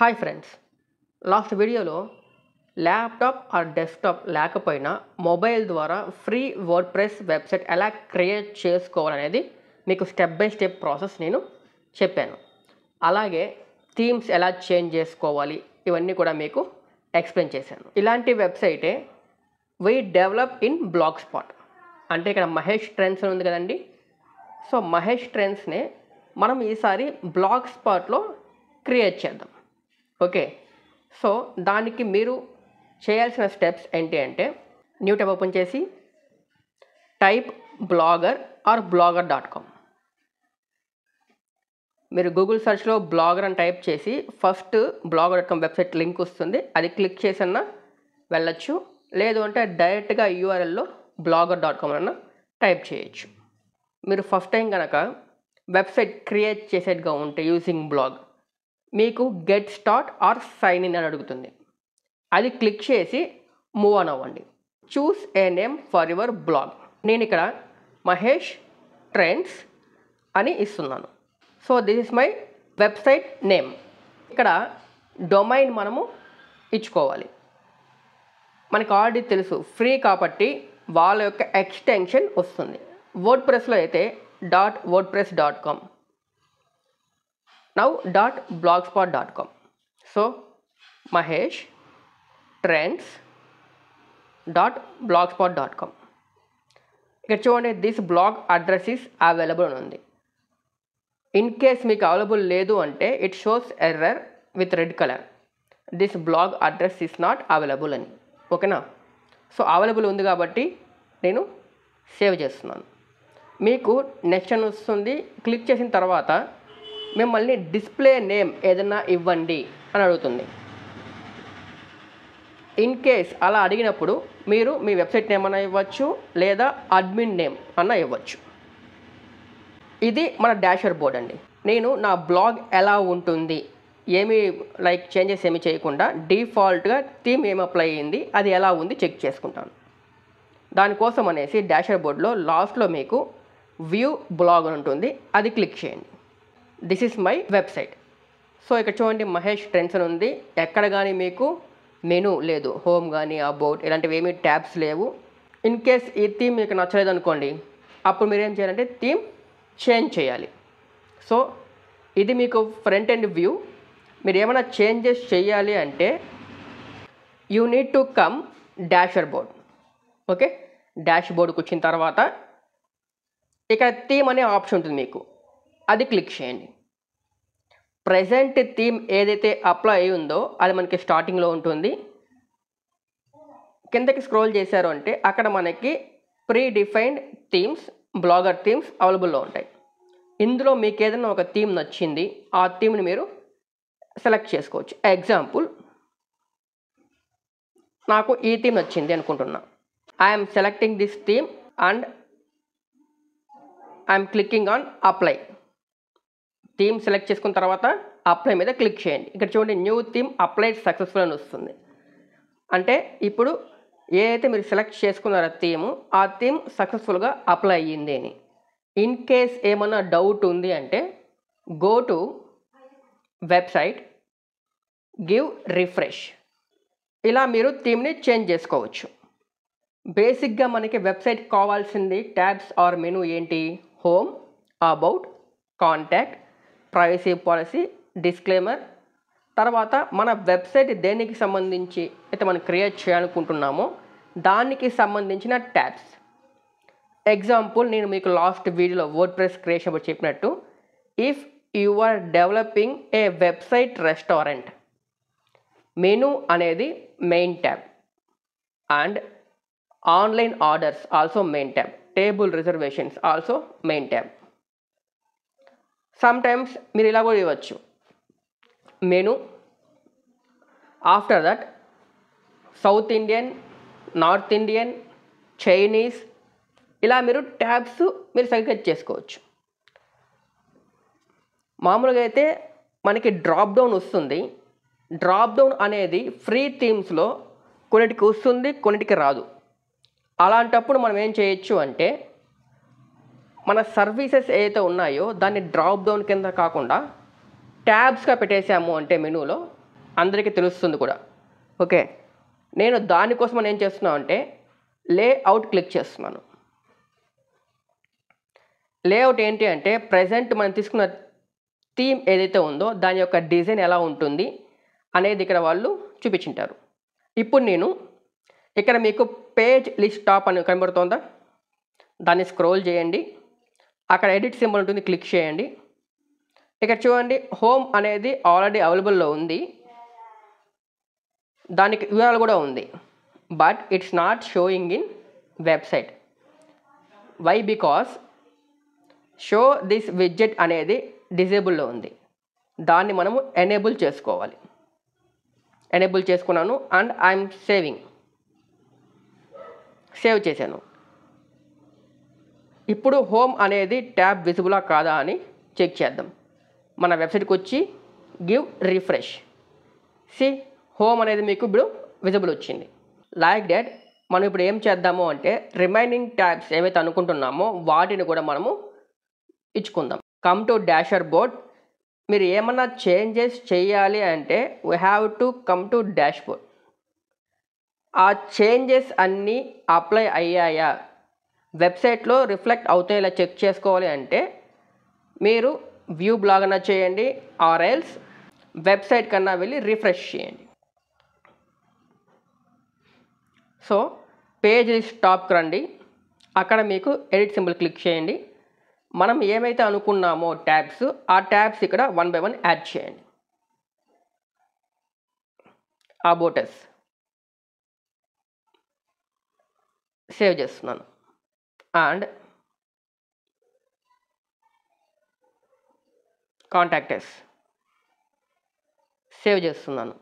Hi friends, last వీడియోలో laptop or desktop లేకపోయినా mobile ద్వారా ఫ్రీ వర్డ్ప్రెస్ వెబ్సైట్ ఎలా క్రియేట్ చేసుకోవాలనేది మీకు స్టెప్ బై స్టెప్ ప్రాసెస్ నేను చెప్పాను. అలాగే థీమ్స్ ఎలా చేంజ్ చేసుకోవాలి ఇవన్నీ కూడా మీకు ఎక్స్ప్లెయిన్ చేశాను. ఇలాంటి వెబ్సైటే we develop in Blogspot. అంటే ఇక్కడ మహేష్ ట్రెండ్స్ ఉంది కదండి. సో మహేష్ ట్రెండ్స్ని మనం ఈసారి బ్లాగ్ స్పాట్లో క్రియేట్ చేద్దాం. ఓకే, సో దానికి మీరు చేయాల్సిన స్టెప్స్ ఏంటి అంటే, న్యూ ట్యాబ్ ఓపెన్ చేసి టైప్ బ్లాగర్ ఆర్ blogger.com. మీరు గూగుల్ సెర్చ్లో బ్లాగర్ అని టైప్ చేసి ఫస్ట్ blogger.com వెబ్సైట్ లింక్ వస్తుంది, అది క్లిక్ చేసన్నా వెళ్ళచ్చు. లేదు అంటే డైరెక్ట్గా యూఆర్ఎల్లో blogger.com అన్న టైప్ చేయొచ్చు. మీరు ఫస్ట్ టైం కనుక వెబ్సైట్ క్రియేట్ చేసేట్టుగా ఉంటే యూజింగ్ బ్లాగ్, మీకు get start or sign in అని అడుగుతుంది. అది క్లిక్ చేసి మూవ్ ఆన్ అవ్వండి. Choose a name for your blog. నేను ఇక్కడ మహేష్ ట్రెండ్స్ అని ఇస్తున్నాను. So this is my website name. ఇక్కడ డొమైన్ మనము ఇచ్చుకోవాలి. మనకు ఆల్రెడీ తెలుసు ఫ్రీ కాబట్టి వాళ్ళ యొక్క ఎక్స్టెన్షన్ వస్తుంది. వర్డ్ప్రెస్లో అయితే .wordpress.com, now .blogspot.com. so mahesh trends .blogspot.com. ఇక్కడ చూడండి, this blog address is available అని ఉంది. ఇన్ కేస్ మీకు అవైలబుల్ లేదు అంటే it shows error with red colour, this blog address is not available అని. ఓకేనా? సో అవైలబుల్ ఉంది కాబట్టి నేను సేవ్ చేస్తున్నాను. మీకు నెక్స్ట్ అని వస్తుంది. క్లిక్ చేసిన తర్వాత మిమ్మల్ని డిస్ప్లే నేమ్ ఏదైనా ఇవ్వండి అని అడుగుతుంది. ఇన్ కేస్ అలా అడిగినప్పుడు మీరు మీ వెబ్సైట్ నేమ్ అన్న ఇవ్వచ్చు, లేదా అడ్మిన్ నేమ్ అన్న ఇవ్వచ్చు. ఇది మన డాషర్ బోర్డ్ అండి. నేను నా బ్లాగ్ ఎలా ఉంటుంది, ఏమి చేంజెస్ ఏమి చేయకుండా డిఫాల్ట్గా థీమ్ ఏమి అప్లై అయ్యింది, అది ఎలా ఉంది చెక్ చేసుకుంటాను. దానికోసం అనేసి డాషర్ బోర్డ్లో లాస్ట్లో మీకు వ్యూ బ్లాగ్ అని ఉంటుంది, అది క్లిక్ చేయండి. This is my website. So ఇక్కడ చూడండి, మహేష్ ట్రెండ్స్ అని ఉంది. ఎక్కడ కానీ మీకు మెనూ లేదు, హోమ్ కానీ అబౌట్ ఇలాంటివి ఏమీ ట్యాబ్స్ లేవు. ఇన్ కేస్ ఈ థీమ్ మీకు నచ్చలేదు అనుకోండి, అప్పుడు మీరు ఏం చేయాలంటే థీమ్ చేంజ్ చేయాలి. సో ఇది మీకు ఫ్రంట్ ఎండ్ వ్యూ. మీరు ఏమైనా చేంజెస్ చేయాలి అంటే you need to come dashboard. Okay, డాష్ బోర్డ్కి వచ్చిన తర్వాత ఇక్కడ థీమ్ అనే ఆప్షన్ ఉంటుంది మీకు, అది క్లిక్ చేయండి. ప్రజెంట్ థీమ్ ఏదైతే అప్లై అయి ఉందో అది మనకి స్టార్టింగ్లో ఉంటుంది. కిందకి స్క్రోల్ చేశారు అంటే అక్కడ మనకి pre defined themes, blogger themes అవైలబుల్లో ఉంటాయి. ఇందులో మీకు ఏదైనా ఒక థీమ్ నచ్చింది, ఆ థీమ్ని మీరు సెలెక్ట్ చేసుకోవచ్చు. ఎగ్జాంపుల్, నాకు ఈ థీమ్ నచ్చింది అనుకుంటున్నా. I'm selecting this theme and I'm clicking on apply. Theme select చేసుకున్న తర్వాత అప్లై మీద క్లిక్ చేయండి. ఇక్కడ చూడండి, న్యూ థీమ్ అప్లైడ్ సక్సెస్ఫుల్ అని వస్తుంది. అంటే ఇప్పుడు ఏదైతే మీరు సెలెక్ట్ చేసుకున్నారో థీము, ఆ థీమ్ సక్సెస్ఫుల్గా అప్లై అయ్యింది అని. ఇన్ కేస్ ఏమన్నా డౌట్ ఉంది అంటే go to website, give refresh. ఇలా మీరు థీమ్ని చేంజ్ చేసుకోవచ్చు. బేసిక్గా మనకి వెబ్సైట్ కావాల్సింది ట్యాబ్స్ ఆర్ మెనూ ఏంటి? Home, about, contact, privacy policy, disclaimer. తర్వాత మన వెబ్సైట్ దేనికి సంబంధించి అయితే మనం క్రియేట్ చేయాలనుకుంటున్నామో దానికి సంబంధించిన ట్యాబ్స్. ఎగ్జాంపుల్, నేను మీకు లాస్ట్ వీడియోలో వర్డ్ప్రెస్ క్రియేషన్ అప్పుడు చెప్పినట్టు, if you are developing a website restaurant, menu అనేది main tab and online orders also main tab, table reservations also main tab. Sometimes మీరు ఇలా కూడా ఇవ్వచ్చు, menu, after that south Indian, north Indian, Chinese, ఇలా మీరు tabs మీరు select చేసుకోవచ్చు. మామూలుగా అయితే మనకి డ్రాప్ డౌన్ వస్తుంది. డ్రాప్ డౌన్ అనేది ఫ్రీ థీమ్స్లో కొన్నిటికి వస్తుంది, కొన్నిటికి రాదు. అలాంటప్పుడు మనం ఏం చేయొచ్చు అంటే మన సర్వీసెస్ ఏదైతే ఉన్నాయో దాన్ని డ్రాప్ డౌన్ కింద కాకుండా ట్యాబ్స్గా పెట్టేసాము అంటే మెనూలో అందరికీ తెలుస్తుంది కూడా. ఓకే, నేను దానికోసం ఏం చేస్తున్నాను అంటే లేఅవుట్ క్లిక్ చేస్తున్నాను. లేఅవుట్ ఏంటి అంటే ప్రజెంట్ మనం తీసుకున్న థీమ్ ఏదైతే ఉందో దాని యొక్క డిజైన్ ఎలా ఉంటుంది అనేది ఇక్కడ వాళ్ళు చూపించుంటారు. ఇప్పుడు నేను ఇక్కడ మీకు పేజ్ లిస్ట్ టాప్ అని కనబడుతోందా, దాన్ని స్క్రోల్ చేయండి. అక్కడ ఎడిట్ సింబల్ ఉంటుంది, క్లిక్ చేయండి. ఇక్కడ చూడండి హోమ్ అనేది ఆల్రెడీ అవైలబుల్లో ఉంది, దానికి URL కూడా ఉంది. But it's not showing in website. Why? Because show this widget అనేది డిజేబుల్లో ఉంది, దాన్ని మనము ఎనేబుల్ చేసుకోవాలి. ఎనేబుల్ చేసుకున్నాను అండ్ ఐఎమ్ సేవ్ చేశాను. ఇప్పుడు హోమ్ అనేది ట్యాబ్ విజిబులా కాదా అని చెక్ చేద్దాం. మన వెబ్సైట్కి వచ్చి గివ్ రిఫ్రెష్. హోమ్ అనేది మీకు ఇప్పుడు విజిబుల్ వచ్చింది. లైక్ దట్ మనం ఇప్పుడు ఏం చేద్దాము అంటే రిమైనింగ్ ట్యాబ్స్ ఏవైతే అనుకుంటున్నామో వాటిని కూడా మనము ఇచ్చుకుందాం. Come to dashboard. మీరు ఏమన్నా చేంజెస్ చేయాలి అంటే we have to come to dashboard. ఆ చేంజెస్ అన్నీ అప్లై అయ్యాయా, వెబ్సైట్లో రిఫ్లెక్ట్ అవుతాయేలా చెక్ చేసుకోవాలి అంటే మీరు వ్యూ బ్లాగ్ అన్నా చేయండి, ఆర్ ఎల్స్ వెబ్సైట్ కన్నా వెళ్ళి రిఫ్రెష్ చేయండి. సో పేజ్ లిస్ట్ టాప్కి రండి, అక్కడ మీకు ఎడిట్ సింబల్ క్లిక్ చేయండి. మనం ఏమైతే అనుకున్నామో ట్యాబ్స్, ఆ ట్యాబ్స్ ఇక్కడ 1 by 1 యాడ్ చేయండి. అబౌట్ us సేవ్ చేస్తున్నాను అండ్ కాంటాక్ట్ us సేవ్ చేస్తున్నాను.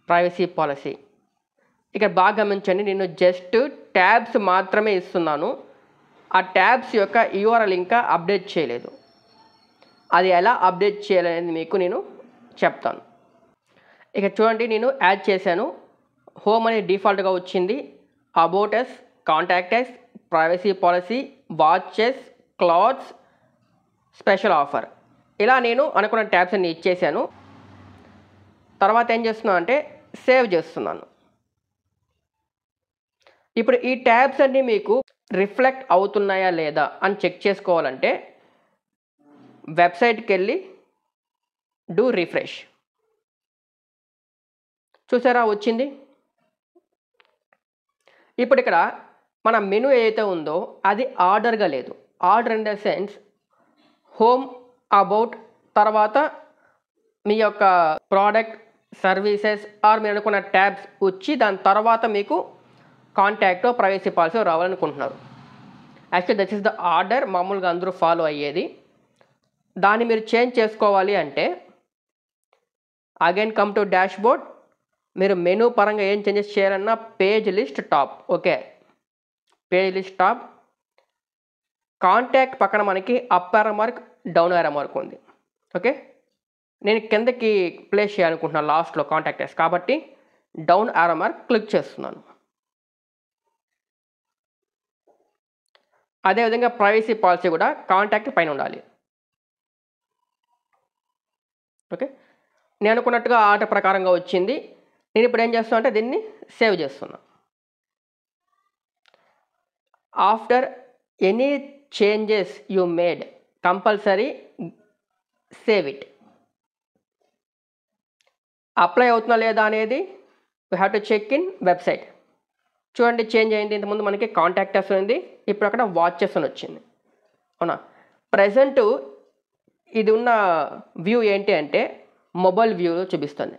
ప్రైవసీ పాలసీ ఇక్కడ బాగా గమనించండి, నేను జస్ట్ ట్యాబ్స్ మాత్రమే ఇస్తున్నాను. ఆ ట్యాబ్స్ యొక్క URL ఇంకా అప్డేట్ చేయలేదు. అది ఎలా అప్డేట్ చేయాలనేది మీకు నేను చెప్తాను. ఇక చూడండి, నేను యాడ్ చేశాను. హోమ్ అనేది డిఫాల్ట్గా వచ్చింది. About us, contact us, privacy policy, watches, clothes, special offer, ఇలా నేను అనుకున్న ట్యాబ్స్ అన్ని ఇచ్చేసాను. తర్వాత ఏం చేస్తున్నాను అంటే సేవ్ చేస్తున్నాను. ఇప్పుడు ఈ ట్యాబ్స్ అన్నీ మీకు రిఫ్లెక్ట్ అవుతున్నాయా లేదా అని చెక్ చేసుకోవాలంటే వెబ్సైట్కి వెళ్ళి డూ రిఫ్రెష్. చూసారా వచ్చింది. ఇప్పుడు ఇక్కడ మన మెనూ ఏదైతే ఉందో అది ఆర్డర్గా లేదు. Order in the sense home, about, తర్వాత మీ యొక్క ప్రోడక్ట్, సర్వీసెస్ ఆర్ మీరు అనుకున్న ట్యాబ్స్ వచ్చి దాని తర్వాత మీకు కాంటాక్ట్, ప్రైవసీ పాలసీ రావాలనుకుంటున్నారు. Actually that is the order మామూలుగా అందరూ ఫాలో అయ్యేది. దాన్ని మీరు చేంజ్ చేసుకోవాలి అంటే again come to dashboard. మీరు మెనూ పరంగా ఏం చేంజెస్ చేయాలన్నా page list top. Okay, page list top. Contact పక్కన మనకి up arrow mark, down arrow mark ఉంది. ఓకే, నేను కిందకి ప్లేస్ చేయాలనుకుంటున్నాను లాస్ట్లో కాంటాక్ట్ us, కాబట్టి డౌన్ యారో మార్క్ క్లిక్ చేస్తున్నాను. అదేవిధంగా ప్రైవసీ పాలసీ కూడా కాంటాక్ట్ పైన ఉండాలి. ఓకే, నేను అనుకున్నట్టుగా ఆర్డర్ ప్రకారంగా వచ్చింది. నేను ఇప్పుడు ఏం చేస్తున్నా అంటే దీన్ని సేవ్ చేస్తున్నా. After any changes you made compulsory save it. Apply అవుతుందా లేదా అనేది we have to check in website. చూడండి చేంజ్ అయింది. ఇంతకుముందు మనకి కాంటాక్ట్ us ఉంది, ఇప్పుడు అక్కడ వాచెస్ అని వచ్చింది. అవునా, ప్రజెంట్ ఇది ఉన్న వ్యూ ఏంటి అంటే మొబైల్ వ్యూలో చూపిస్తుంది.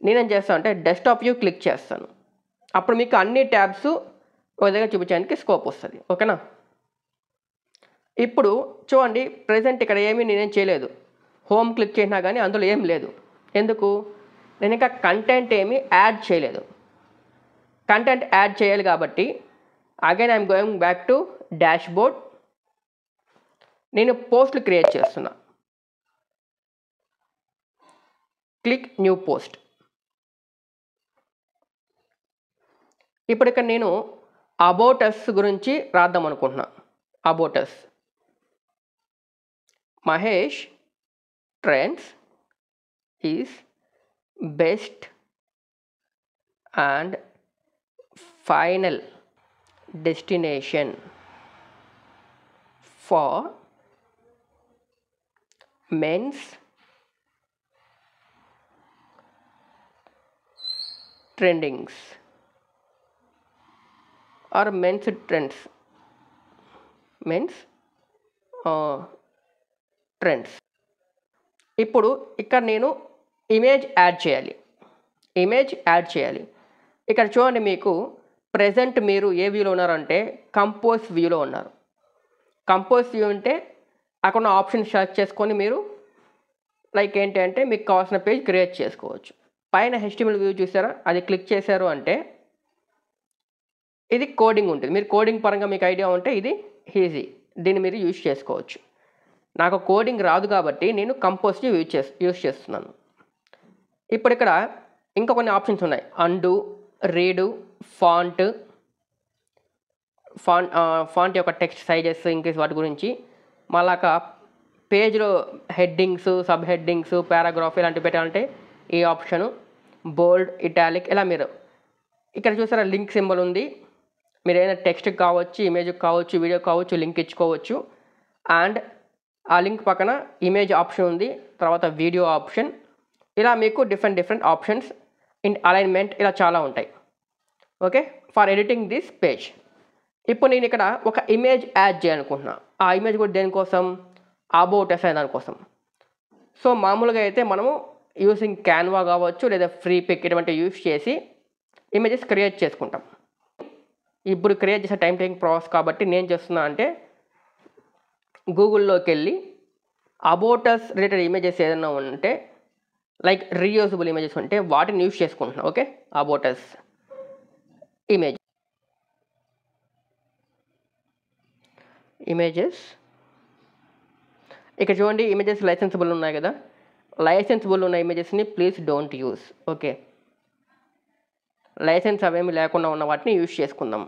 నేనేం చేస్తాను అంటే డెస్క్టాప్ వ్యూ క్లిక్ చేస్తాను. అప్పుడు మీకు అన్ని ట్యాబ్స్ ఒక దగ్గర చూపించడానికి స్కోప్ వస్తుంది. ఓకేనా, ఇప్పుడు చూడండి ప్రజెంట్ ఇక్కడ ఏమీ నేనేం చేయలేదు. హోమ్ క్లిక్ చేసినా కానీ అందులో ఏం లేదు. ఎందుకు? నేను ఇంకా కంటెంట్ ఏమీ యాడ్ చేయలేదు. కంటెంట్ యాడ్ చేయాలి కాబట్టి again I'm going back to dashboard. నేను పోస్ట్లు క్రియేట్ చేస్తున్నా. Click new post. ఇప్పుడు ఇక్కడ నేను అబౌట్ అస్ గురించి రాద్దాం అనుకుంటున్నా. About us Mahesh trends is best and final destination for men's trendings or men's trends trends. ఇప్పుడు ఇక్కడ నేను ఇమేజ్ యాడ్ చేయాలి. ఇక్కడ చూడండి, మీకు ప్రెజెంట్ మీరు ఏ వ్యూలో ఉన్నారంటే కంపోజ్ వ్యూలో ఉన్నారు. కంపోజ్ వ్యూ అంటే అక్కడ ఆప్షన్ సెర్చ్ చేసుకొని మీరు లైక్ ఏంటి అంటే మీకు కావాల్సిన పేజ్ క్రియేట్ చేసుకోవచ్చు. పైన HTML వ్యూ చూసారా, అది క్లిక్ చేశారు అంటే ఇది కోడింగ్ ఉంటుంది. మీరు కోడింగ్ పరంగా మీకు ఐడియా ఉంటే ఇది ఈజీ, దీన్ని మీరు యూజ్ చేసుకోవచ్చు. నాకు కోడింగ్ రాదు కాబట్టి నేను కంపోజ్ యూజ్ చేస్తున్నాను. ఇప్పుడు ఇక్కడ ఇంకా కొన్ని ఆప్షన్స్ ఉన్నాయి. అండు, రీడు, ఫాంట్ యొక్క టెక్స్ట్ సైజెస్ ఇంక్రీజ్, వాటి గురించి. మళ్ళాక పేజ్లో హెడ్డింగ్స్, సబ్ హెడ్డింగ్స్, పారాగ్రాఫ్ ఇలాంటివి పెట్టాలంటే ఈ ఆప్షను, బోల్డ్, ఇటాలిక్, ఇలా మీరు ఇక్కడ చూసారా లింక్ సింబల్ ఉంది. మీరు ఏదైనా టెక్స్ట్ కావచ్చు, ఇమేజ్ కావచ్చు, వీడియో కావచ్చు, లింక్ ఇచ్చుకోవచ్చు. అండ్ ఆ లింక్ పక్కన ఇమేజ్ ఆప్షన్ ఉంది, తర్వాత వీడియో ఆప్షన్, ఇలా మీకు డిఫరెంట్ ఆప్షన్స్. ఇన్ అలైన్మెంట్ ఇలా చాలా ఉంటాయి. Okay, for editing this page. ఇప్పుడు నేను ఇక్కడ ఒక ఇమేజ్ యాడ్ చేయాలనుకుంటున్నా. ఆ ఇమేజ్ కూడా దేనికోసం, అబౌట్ అస్ అనే దానికోసం. సో మామూలుగా అయితే మనము యూజింగ్ క్యాన్వా కావచ్చు లేదా ఫ్రీ పిక్ ఇటువంటి యూజ్ చేసి ఇమేజెస్ క్రియేట్ చేసుకుంటాం. ఇప్పుడు క్రియేట్ చేసే టైం టేకింగ్ ప్రాసెస్ కాబట్టి నేను చేస్తున్నా అంటే గూగుల్లోకి వెళ్ళి అబౌట్ అస్ రిలేటెడ్ ఇమేజెస్ ఏదైనా ఉంటే లైక్ రీయూజబుల్ ఇమేజెస్ ఉంటే వాటిని యూజ్ చేసుకుంటున్నా. ఓకే, అబౌట్ అస్ ఇమేజెస్ ఇక్కడ చూడండి, ఇమేజెస్ లైసెన్సిబుల్ ఉన్నాయి కదా. లైసెన్సిబుల్ ఉన్న ఇమేజెస్ని please don't use. Okay, licence అవేమి లేకుండా ఉన్న వాటిని యూజ్ చేసుకుందాం.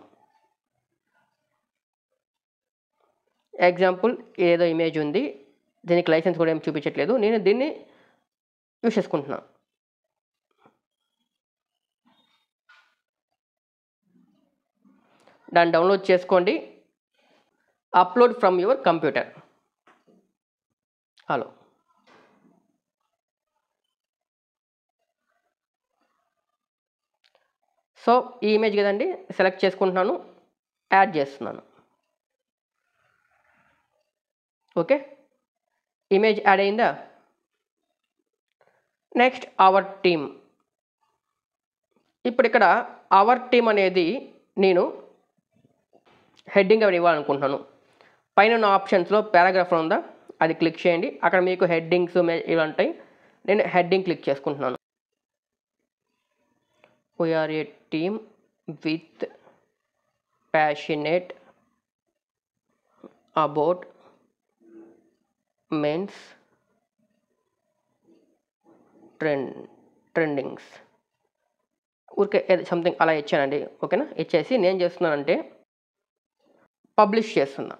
ఎగ్జాంపుల్ ఏదో ఇమేజ్ ఉంది, దీనికి లైసెన్స్ కూడా ఏం చూపించట్లేదు, నేను దీన్ని యూజ్ చేసుకుంటున్నా. దాన్ని డౌన్లోడ్ చేసుకోండి. Upload from your computer. Hello, so ఈ ఇమేజ్ కదండి, సెలెక్ట్ చేసుకుంటున్నాను, యాడ్ చేస్తున్నాను. ఓకే, ఇమేజ్ యాడ్ అయిందా. Next our team. ఇప్పుడు ఇక్కడ అవర్ టీమ్ అనేది నేను హెడ్డింగ్ అవి ఇవ్వాలనుకుంటున్నాను. పైన ఉన్న ఆప్షన్స్లో పారాగ్రాఫ్ ఉందా, అది క్లిక్ చేయండి. అక్కడ మీకు హెడ్డింగ్స్ ఇవి ఉంటాయి. నేను హెడ్డింగ్ క్లిక్ చేసుకుంటున్నాను. We are a team with passionate about men's trendings. ఊరికే సంథింగ్ అలా ఇచ్చానండి. ఓకేనా, ఇచ్చేసి నేను చేస్తున్నానంటే పబ్లిష్ చేస్తున్నా.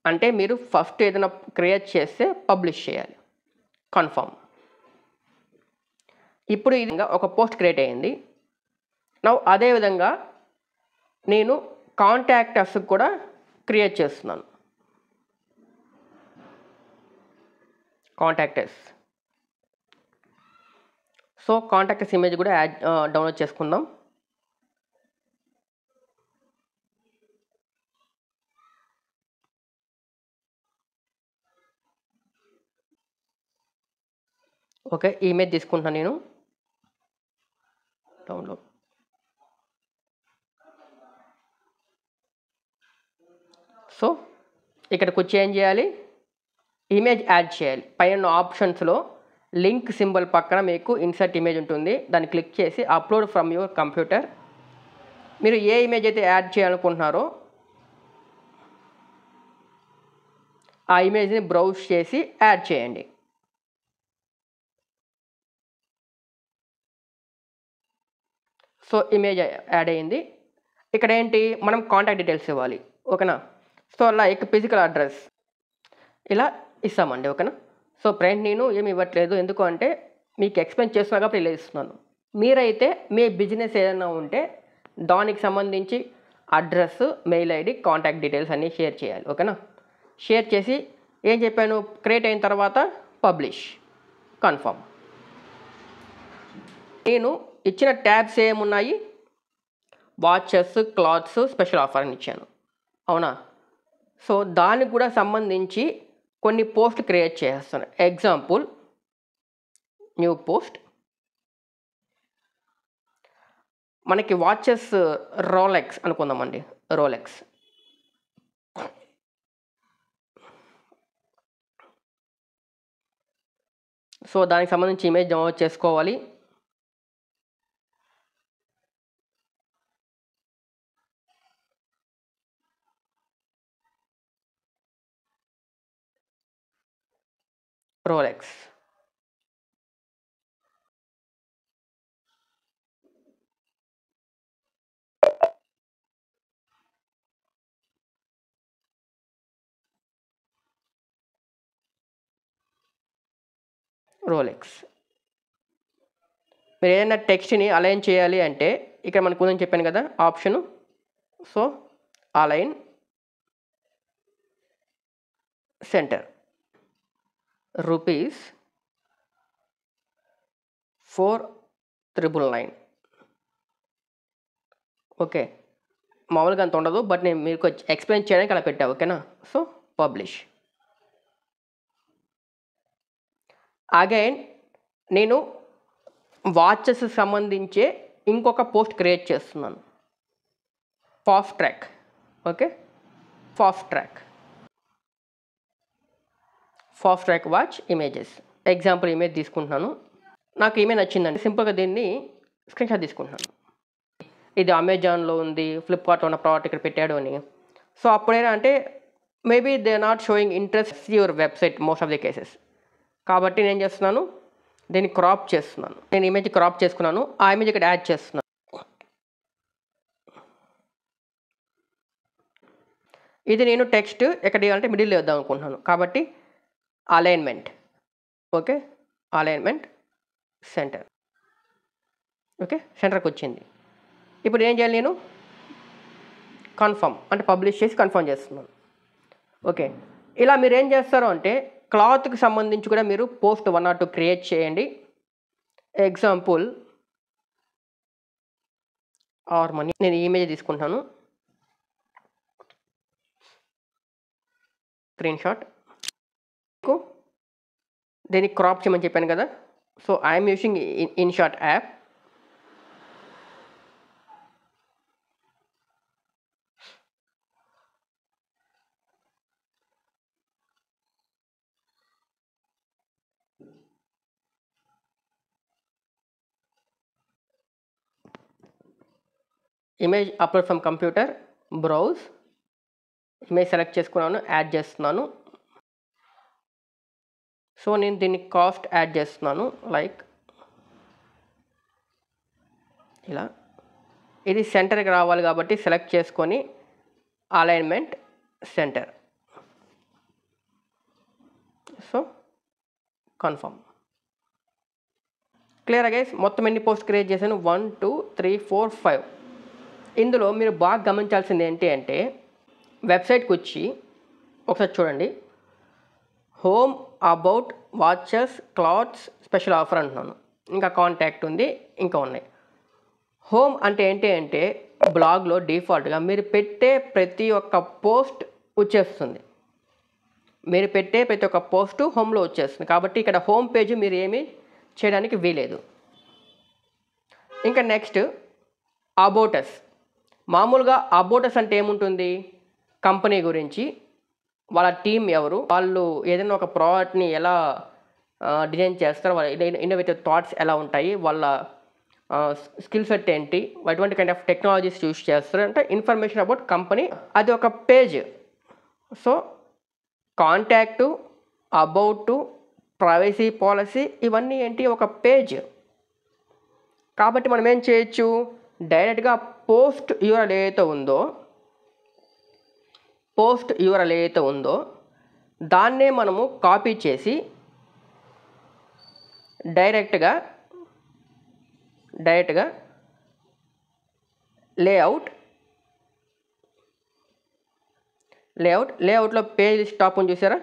అంటే మీరు ఫస్ట్ ఏదైనా క్రియేట్ చేస్తే పబ్లిష్ చేయాలి, కన్ఫర్మ్. ఇప్పుడు ఇది ఒక పోస్ట్ క్రియేట్ అయ్యింది. అదేవిధంగా నేను కాంటాక్ట్ అస్ కూడా క్రియేట్ చేస్తున్నాను. Contact us. So contact us image కూడా డౌన్లోడ్ చేసుకుందాం. ఓకే, ఈ ఇమేజ్ తీసుకుంటున్నాను నేను. డౌన్లోడ్. సో ఇక్కడికి వచ్చి ఏం చేయాలి, ఇమేజ్ యాడ్ చేయాలి. పైన ఆప్షన్స్లో లింక్ సింబల్ పక్కన మీకు ఇన్సర్ట్ ఇమేజ్ ఉంటుంది, దాన్ని క్లిక్ చేసి అప్లోడ్ ఫ్రమ్ యువర్ కంప్యూటర్. మీరు ఏ ఇమేజ్ అయితే యాడ్ చేయాలనుకుంటున్నారో ఆ ఇమేజ్ని బ్రౌజ్ చేసి యాడ్ చేయండి. సో ఇమేజ్ యాడ్ అయ్యింది. ఇక్కడ ఏంటి మనం కాంటాక్ట్ డీటెయిల్స్ ఇవ్వాలి, ఓకేనా. సో లైక్ ఫిజికల్ అడ్రస్ ఇలా ఇస్తామండి, ఓకేనా. సో ఫ్రెండ్ నేను ఏమి ఇవ్వట్లేదు, ఎందుకు అంటే మీకు ఎక్స్ప్లెయిన్ చేస్తున్నా కాబట్టి ఇలా ఇస్తున్నాను. మీరైతే మీ బిజినెస్ ఏదైనా ఉంటే దానికి సంబంధించి address, mail ID, contact details అన్నీ షేర్ చేయాలి, ఓకేనా. షేర్ చేసి ఏం చెప్పాను, క్రియేట్ అయిన తర్వాత పబ్లిష్, కన్ఫర్మ్. నేను ఇచ్చిన ట్యాబ్స్ ఏమున్నాయి, వాచెస్, క్లాత్స్, స్పెషల్ ఆఫర్ అని ఇచ్చాను, అవునా. సో దానికి కూడా సంబంధించి కొన్ని పోస్ట్లు క్రియేట్ చేస్తాను. ఎగ్జాంపుల్ న్యూ పోస్ట్, మనకి వాచెస్ రోలెక్స్ అనుకుందామండి, రోలెక్స్. సో దానికి సంబంధించి ఇమేజ్ డౌన్లోడ్ చేసుకోవాలి. Rolex, Rolex. మీరు ఏదైనా టెక్స్ట్ని అలైన్ చేయాలి అంటే ఇక్కడ మనకు ఉందని చెప్పాను కదా option. So align centre, ₹4,999. Okay, మామూలుగా అంత ఉండదు, బట్ నేను మీకు ఎక్స్ప్లెయిన్ చేయడానికి అలా పెట్టా, ఓకేనా. So publish. అగైన్ నేను వాచెస్ సంబంధించే ఇంకొక పోస్ట్ క్రియేట్ చేస్తున్నాను, fast track. Okay, fast track watch images. Example image తీసుకుంటున్నాను, నాకు ఇమేజ్ నచ్చిందండి, సింపుల్గా దీన్ని స్క్రీన్ షాట్ తీసుకుంటున్నాను. ఇది అమెజాన్లో ఉంది, ఫ్లిప్కార్ట్లో ఉన్న ప్రోడక్ట్ ఇక్కడ పెట్టాడు అని. సో అప్పుడైనా అంటే maybe they are not showing interest your website most of the cases. కాబట్టి నేను చేస్తున్నాను, దీన్ని క్రాప్ చేస్తున్నాను. నేను ఇమేజ్ క్రాప్ చేసుకున్నాను, ఆ ఇమేజ్ ఇక్కడ యాడ్ చేస్తున్నాను. ఇది నేను టెక్స్ట్ ఎక్కడ అంటే మిడిల్ వేద్దాం అనుకుంటున్నాను, కాబట్టి alignment. Okay, alignment centre. Okay, సెంటర్కి వచ్చింది. ఇప్పుడు ఏం చేయాలి, నేను కన్ఫర్మ్ అంటే పబ్లిష్ చేసి కన్ఫర్మ్ చేస్తున్నాను. ఓకే, ఇలా మీరు ఏం చేస్తారు అంటే క్లాత్కి సంబంధించి కూడా మీరు పోస్ట్ 1 or 2 క్రియేట్ చేయండి. ఎగ్జాంపుల్ ఆర్ మనీ, నేను ఇమేజ్ తీసుకుంటాను, స్క్రీన్ షాట్. దీన్ని క్రాప్ చేయమని చెప్పాను కదా. So I'm using INSAT app. Image upload from computer, browse, image select చేసుకున్నాను, యాడ్ చేస్తున్నాను. సో నేను దీన్ని కాస్ట్ యాడ్ చేస్తున్నాను, లైక్ ఇలా. ఇది సెంటర్కి రావాలి కాబట్టి సెలెక్ట్ చేసుకొని alignment centre. So confirm. Clear guys, మొత్తం ఎన్ని పోస్ట్ క్రియేట్ చేశాను, 1 2 3 4 5. ఇందులో మీరు బాగా గమనించాల్సింది ఏంటి అంటే వెబ్సైట్కి వచ్చి ఒకసారి చూడండి, home, about, watches, clothes, special offer అంటున్నాను, ఇంకా కాంటాక్ట్ ఉంది, ఇంకా ఉన్నాయి. హోమ్ అంటే ఏంటి అంటే బ్లాగ్లో డిఫాల్ట్గా మీరు పెట్టే ప్రతి ఒక్క పోస్ట్ వచ్చేస్తుంది. మీరు పెట్టే ప్రతి ఒక్క పోస్టు హోమ్లో వచ్చేస్తుంది, కాబట్టి ఇక్కడ హోమ్ పేజ్ మీరు ఏమీ చేయడానికి వీలేదు. ఇంకా నెక్స్ట్ అబౌటస్. మామూలుగా అబౌటస్ అంటే ఏముంటుంది, కంపెనీ గురించి, వాళ్ళ టీం ఎవరు, వాళ్ళు ఏదైనా ఒక ప్రోడక్ట్ని ఎలా డిజైన్ చేస్తారు, వాళ్ళ ఇన్నోవేటివ్ థాట్స్ ఎలా ఉంటాయి, వాళ్ళ స్కిల్ సెట్ ఏంటి, ఎటువంటి కైండ్ ఆఫ్ టెక్నాలజీస్ యూస్ చేస్తారు అంటే ఇన్ఫర్మేషన్ అబౌట్ కంపెనీ, అది ఒక page. So contact, about, privacy policy, ఇవన్నీ ఏంటి ఒక పేజ్. కాబట్టి మనం ఏం చేయొచ్చు, డైరెక్ట్గా పోస్ట్ యూఆర్ఎల్ ఏదైతే ఉందో దాన్నే మనము కాపీ చేసి డైరెక్ట్గా లేఅవుట్లో పేజ్ లిస్ట్ ఉంది చూసారా,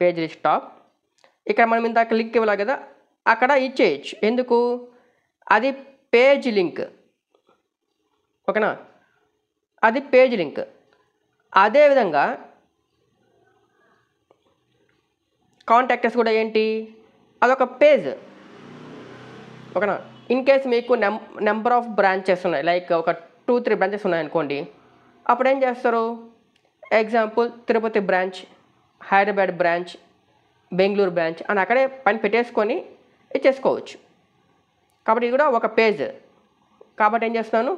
పేజ్ లిస్ట్ ఇక్కడ మనం ఇందాక లింక్ ఇవ్వాలి కదా, అక్కడ ఇచ్చేయచ్చు. ఎందుకు? అది పేజ్ లింక్, ఓకేనా, అది పేజ్ లింక్. అదేవిధంగా కాంటాక్టర్స్ కూడా ఏంటి, అదొక పేజ్, ఓకేనా. ఇన్ కేస్ మీకు నెంబర్ ఆఫ్ బ్రాంచెస్ ఉన్నాయి, లైక్ ఒక 2-3 బ్రాంచెస్ ఉన్నాయనుకోండి, అప్పుడు ఏం చేస్తారు, example Tirupati branch, Hyderabad branch, Bengaluru branch అని అక్కడే పని పెట్టేసుకొని ఇచ్చేసుకోవచ్చు. కాబట్టి ఇది కూడా ఒక పేజ్. కాబట్టి ఏం చేస్తున్నాను,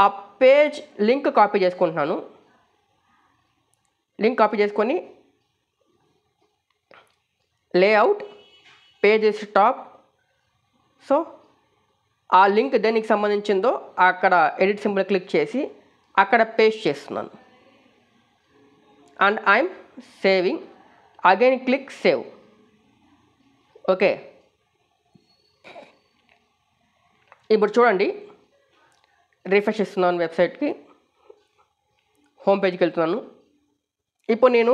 ఆ పేజ్ లింక్ కాపీ చేసుకుంటున్నాను. లింక్ కాపీ చేసుకొని లేఅవుట్ పేజ్ టాప్. సో ఆ లింక్ దేనికి సంబంధించిందో అక్కడ ఎడిట్ సింబల్ క్లిక్ చేసి అక్కడ పేస్ట్ చేస్తున్నాను. And I'm saving. Again click save. Okay, ఇప్పుడు చూడండి, రిఫ్రెష్ ఇస్తున్నాను వెబ్సైట్కి, హోమ్ పేజ్కి వెళ్తున్నాను. ఇప్పుడు నేను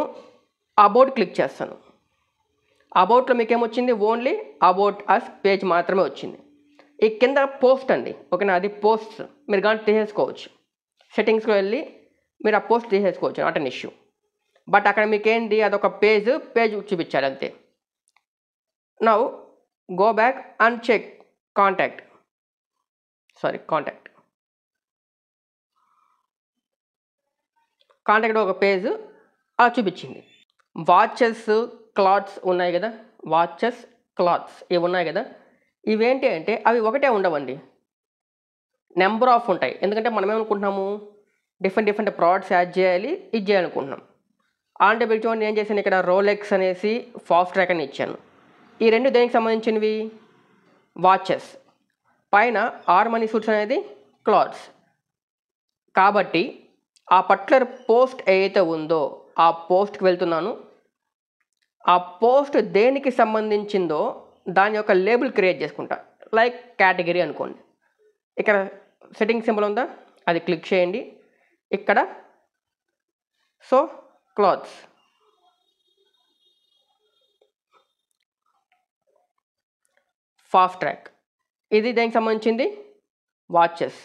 అబౌట్ క్లిక్ చేస్తాను. అబౌట్లో మీకు ఏమొచ్చింది, ఓన్లీ అబౌట్ అస్ పేజ్ మాత్రమే వచ్చింది. ఈ కింద పోస్ట్ అండి, ఓకేనా, అది పోస్ట్ మీరు కానీ తీసేసుకోవచ్చు. సెట్టింగ్స్లో వెళ్ళి మీరు ఆ పోస్ట్ తీసేసుకోవచ్చు, నాట్ అన్ ఇష్యూ. బట్ అక్కడ మీకు ఏంటి, అదొక పేజ్ చూపించాలి అంతే. Now go back and check contact ఒక పేజ్ అలా చూపించింది. వాచెస్, క్లాత్స్ ఉన్నాయి కదా, ఇవి ఉన్నాయి కదా, ఇవేంటి అంటే అవి ఒకటే ఉండవండి, నెంబర్ ఆఫ్ ఉంటాయి. ఎందుకంటే మనం ఏమనుకుంటున్నాము, డిఫరెంట్ ప్రోడక్ట్స్ యాడ్ చేయాలి, ఇది చేయాలనుకుంటున్నాం. అంటే మీరు చూడండి, ఏం చేశాను, ఇక్కడ రోలెక్స్ అనేసి ఫాస్ట్ ట్రాక్ అని ఇచ్చాను. ఈ రెండు దేనికి సంబంధించినవి, వాచెస్. పైన ఆర్మనీ సూట్స్ అనేది క్లాత్స్. కాబట్టి ఆ పర్టికులర్ పోస్ట్ ఏదైతే ఉందో ఆ పోస్ట్కి వెళ్తున్నాను. ఆ పోస్ట్ దేనికి సంబంధించిందో దాని యొక్క లేబుల్ క్రియేట్ చేసుకుంటా, లైక్ కేటగిరీ అనుకోండి. ఇక్కడ సెట్టింగ్ సింబల్ ఉందా, అది క్లిక్ చేయండి. ఇక్కడ సో క్లాత్స్, ఫాస్ట్ ట్రాక్, ఇది దేనికి సంబంధించింది, వాచెస్.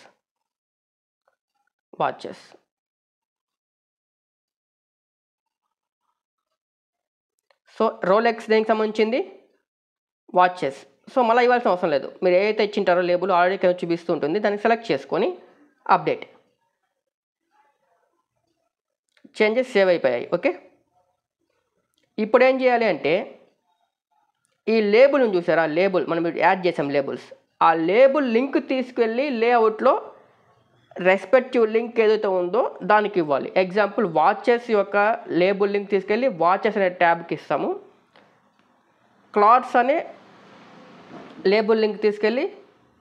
సో రోలెక్స్ దేనికి సంబంధించింది, వాచెస్. సో మళ్ళీ ఇవ్వాల్సిన అవసరం లేదు, మీరు ఏదైతే ఇచ్చింటారో లేబుల్ ఆల్రెడీ కింద చూపిస్తూ ఉంటుంది, దాన్ని సెలెక్ట్ చేసుకొని అప్డేట్. చేంజెస్ సేవ్ అయిపోయాయి. ఓకే, ఇప్పుడు ఏం చేయాలి అంటే ఈ లేబుల్ని చూసారా, లేబుల్ మనం యాడ్ చేసాం లేబుల్స్, ఆ లేబుల్ లింక్ తీసుకెళ్ళి లేఅవుట్లో రెస్పెక్టివ్ లింక్ ఏదైతే ఉందో దానికి ఇవ్వాలి. ఎగ్జాంపుల్ వాచెస్ యొక్క లేబుల్ లింక్ తీసుకెళ్ళి వాచెస్ అనే ట్యాబ్కి ఇస్తాము. క్లాత్స్ అనే లేబుల్ లింక్ తీసుకెళ్ళి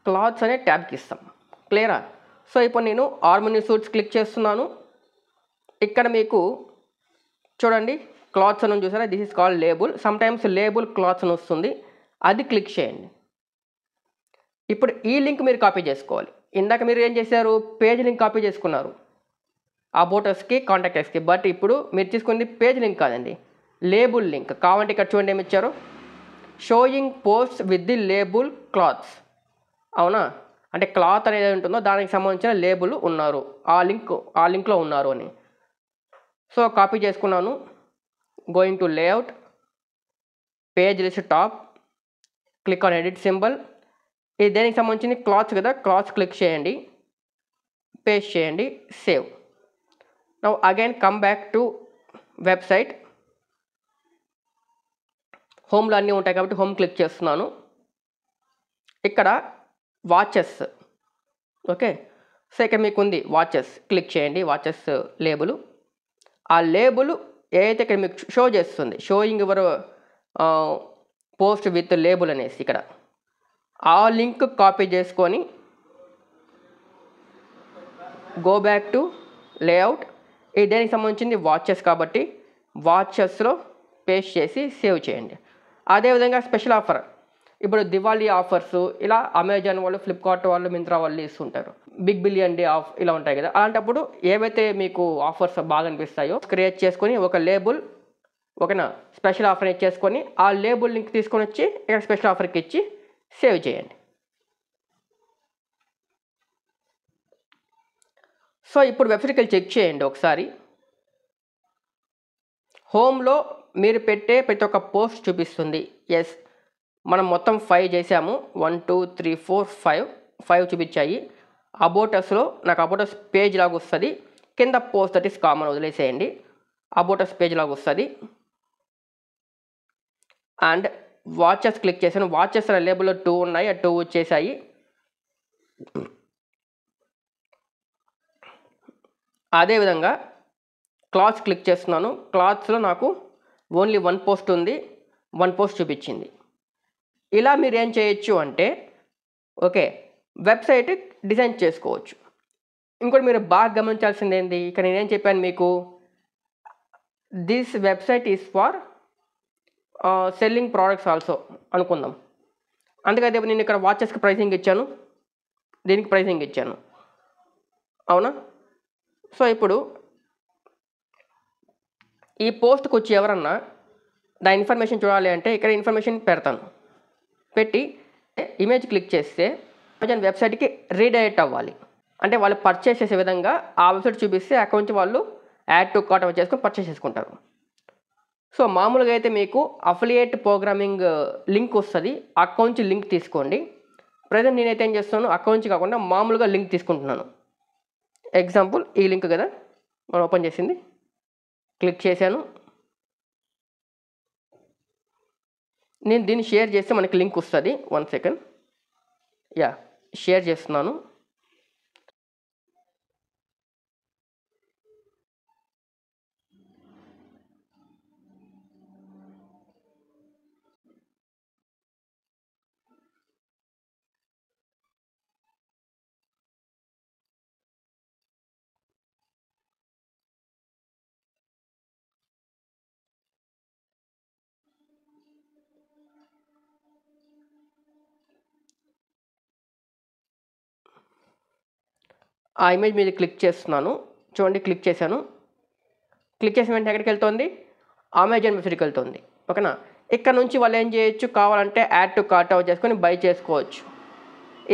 క్లాత్స్ అనే ట్యాబ్కి ఇస్తాం. క్లియరా? సో ఇప్పుడు నేను ఆర్మనీ సూట్స్ క్లిక్ చేస్తున్నాను. ఇక్కడ మీకు చూడండి క్లాత్స్ అని చూసారా, this is called label. Sometimes label clothes అని వస్తుంది, అది క్లిక్ చేయండి. ఇప్పుడు ఈ లింక్ మీరు కాపీ చేసుకోవాలి. ఇందాక మీరు ఏం చేశారు, పేజ్ లింక్ కాపీ చేసుకున్నారు అబౌటర్స్కి, కాంటాక్టర్స్కి. బట్ ఇప్పుడు మీరు తీసుకుంది పేజ్ లింక్ కాదండి, లేబుల్ లింక్. కావాలంటే ఇక్కడ చూడండి ఏమి ఇచ్చారు, showing post with the label clothes. అవునా, అంటే క్లాత్ అనేది ఉంటుందో దానికి సంబంధించిన లేబుల్ ఉన్నారు, ఆ లింక్లో ఉన్నారు అని. సో కాపీ చేసుకున్నాను. Going to layout, page list top, click on edit symbol. ఇది దేనికి సంబంధించింది, క్లాత్స్ కదా, క్లాత్స్ క్లిక్ చేయండి, పేస్ట్ చేయండి, save. Now again come back to website. హోమ్లో అన్నీ ఉంటాయి కాబట్టి హోమ్ క్లిక్ చేస్తున్నాను. ఇక్కడ వాచెస్, ఓకే. సో ఇక్కడ మీకు ఉంది వాచెస్, క్లిక్ చేయండి, వాచెస్ లేబుల్. ఆ లేబుల్ ఏదైతే ఇక్కడ మీకు షో చేస్తుంది, showing your post with label అనేసి, ఇక్కడ ఆ లింక్ కాపీ చేసుకొని గో బ్యాక్ టు లేఅవుట్. ఇది దేనికి సంబంధించింది? వాచెస్ కాబట్టి వాచెస్లో పేస్ట్ చేసి సేవ్ చేయండి. అదేవిధంగా స్పెషల్ ఆఫర్, ఇప్పుడు దివాళీ ఆఫర్స్ ఇలా అమెజాన్ వాళ్ళు, ఫ్లిప్కార్ట్ వాళ్ళు, మింత్రా వాళ్ళు ఇస్తుంటారు. బిగ్ బిలియన్ డే ఆఫ్ ఇలా ఉంటాయి కదా. అలాంటప్పుడు ఏవైతే మీకు ఆఫర్స్ బాగా అనిపిస్తాయో క్రియేట్ చేసుకొని ఒక లేబుల్ ఓకేనా స్పెషల్ ఆఫర్ ఇచ్చేసుకొని ఆ లేబుల్ లింక్ తీసుకొని వచ్చి ఇక్కడ స్పెషల్ ఆఫర్కి ఇచ్చి సేవ్ చేయండి. సో ఇప్పుడు వెబ్సైట్కి వెళ్ళి చెక్ చేయండి ఒకసారి. హోమ్లో మీరు పెట్టే ప్రతి ఒక్క పోస్ట్ చూపిస్తుంది. ఎస్, మనం మొత్తం 5 చేసాము. 1 2 3 4 5 చూపించాయి. అబౌటస్లో నాకు అబౌటస్ పేజ్ లాగా వస్తుంది. కింద పోస్ట్ దట్ ఈస్ కామన్ వదిలేసేయండి. అబౌటస్ పేజ్ లాగా వస్తుంది. అండ్ వాచెస్ క్లిక్ చేశాను. వాచెస్ లేబుల్లో 2 ఉన్నాయి, ఆ 2 వచ్చేసాయి. అదేవిధంగా క్లాత్స్ క్లిక్ చేస్తున్నాను. క్లాత్స్లో నాకు ఓన్లీ 1 పోస్ట్ ఉంది, 1 పోస్ట్ చూపించింది. ఇలా మీరు ఏం చేయొచ్చు అంటే ఓకే వెబ్సైట్ డిజైన్ చేసుకోవచ్చు. ఇంకోటి మీరు బాగా గమనించాల్సింది ఏంటి, ఇక్కడ నేనేం చెప్పాను మీకు, this website is for selling products also అనుకుందాం. అందుకైతే నేను ఇక్కడ వాచెస్కి ప్రైసింగ్ ఇచ్చాను, దీనికి ప్రైసింగ్ ఇచ్చాను, అవునా? సో ఇప్పుడు ఈ పోస్ట్కి వచ్చి ఎవరన్నా దాని ఇన్ఫర్మేషన్ చూడాలి అంటే ఇక్కడ ఇన్ఫర్మేషన్ పెడతాను. పెట్టి ఇమేజ్ క్లిక్ చేస్తే అమెజాన్ వెబ్సైట్కి రీడైరెక్ట్ అవ్వాలి. అంటే వాళ్ళు పర్చేస్ చేసే విధంగా ఆ వెబ్సైట్ చూపిస్తే అక్కడి నుంచి వాళ్ళు యాడ్ టు కార్ట్ చేసుకొని పర్చేస్ చేసుకుంటారు. సో మామూలుగా అయితే మీకు అఫిలియేట్ ప్రోగ్రామింగ్ లింక్ వస్తుంది, అక్కడి నుంచి లింక్ తీసుకోండి. ప్రజెంట్ నేనైతే ఏం చేస్తున్నాను, అక్కడి నుంచి కాకుండా మామూలుగా లింక్ తీసుకుంటున్నాను. ఎగ్జాంపుల్ ఈ లింక్ కదా మనం ఓపెన్ చేసింది, క్లిక్ చేశాను. నేను దీన్ని షేర్ చేస్తే మనకి లింక్ వస్తుంది. 1 సెకండ్, యా షేర్ చేస్తున్నాను. ఆ ఇమేజ్ మీద క్లిక్ చేస్తున్నాను. చూడండి క్లిక్ చేశాను. క్లిక్ చేసిన వెంటనే ఎక్కడికి వెళ్తుంది, అమెజాన్ వెబ్సైట్కి వెళ్తుంది. ఓకేనా? ఇక్కడ నుంచి వాళ్ళు ఏం చేయొచ్చు, కావాలంటే యాడ్ టు కార్ట్ చేసుకొని బై చేసుకోవచ్చు.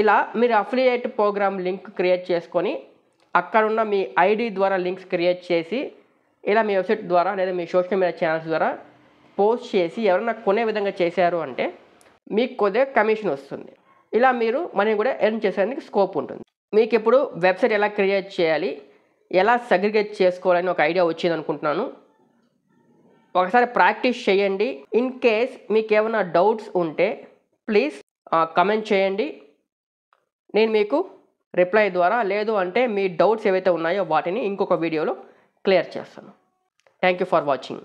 ఇలా మీరు అఫిలియేట్ ప్రోగ్రామ్ లింక్ క్రియేట్ చేసుకొని అక్కడున్న మీ ఐడి ద్వారా లింక్స్ క్రియేట్ చేసి ఇలా మీ వెబ్సైట్ ద్వారా లేదా మీ సోషల్ మీడియా ఛానల్స్ ద్వారా పోస్ట్ చేసి ఎవరైనా కొనే విధంగా చేశారు అంటే మీకు కొద్దిగా కమిషన్ వస్తుంది. ఇలా మీరు మనీ కూడా ఎర్న్ చేసేందుకు స్కోప్ ఉంటుంది. మీకు ఇప్పుడు వెబ్సైట్ ఎలా క్రియేట్ చేయాలి, ఎలా సెగ్రిగేట్ చేసుకోవాలని ఒక ఐడియా వచ్చింది అనుకుంటున్నాను. ఒకసారి ప్రాక్టీస్ చేయండి. ఇన్ కేస్ మీకు ఏమైనా డౌట్స్ ఉంటే ప్లీజ్ కమెంట్ చేయండి, నేను మీకు రిప్లై ద్వారా, లేదు అంటే మీ డౌట్స్ ఏవైతే ఉన్నాయో వాటిని ఇంకొక వీడియోలో క్లియర్ చేస్తాను. Thank you for watching.